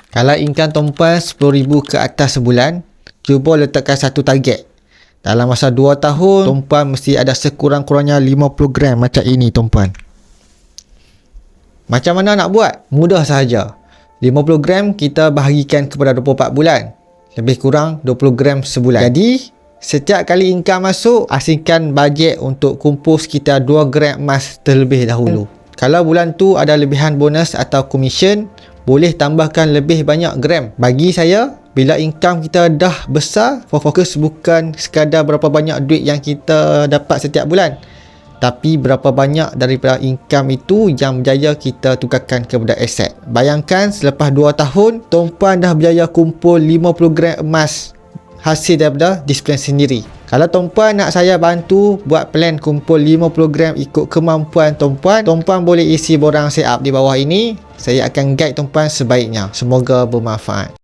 Kalau income tuan-puan RM10,000 ke atas sebulan, cuba letakkan satu target. Dalam masa 2 tahun, tuan-puan mesti ada sekurang-kurangnya 50 gram macam ini tuan-puan. Macam mana nak buat? Mudah sahaja. 50 gram kita bahagikan kepada 24 bulan. Lebih kurang 20 gram sebulan. Jadi, setiap kali income masuk, asingkan bajet untuk kumpul sekitar 2 gram emas terlebih dahulu. Kalau bulan tu ada lebihan bonus atau komisen, boleh tambahkan lebih banyak gram. Bagi saya, bila income kita dah besar, fokus bukan sekadar berapa banyak duit yang kita dapat setiap bulan, tapi berapa banyak daripada income itu yang berjaya kita tukarkan kepada aset. Bayangkan selepas 2 tahun, tuan-puan dah berjaya kumpul 50 gram emas hasil daripada disiplin sendiri. Kalau tuan-puan nak saya bantu buat plan kumpul 50 gram ikut kemampuan tuan-puan, tuan-puan boleh isi borang setup di bawah ini. Saya akan guide tuan-puan sebaiknya. Semoga bermanfaat.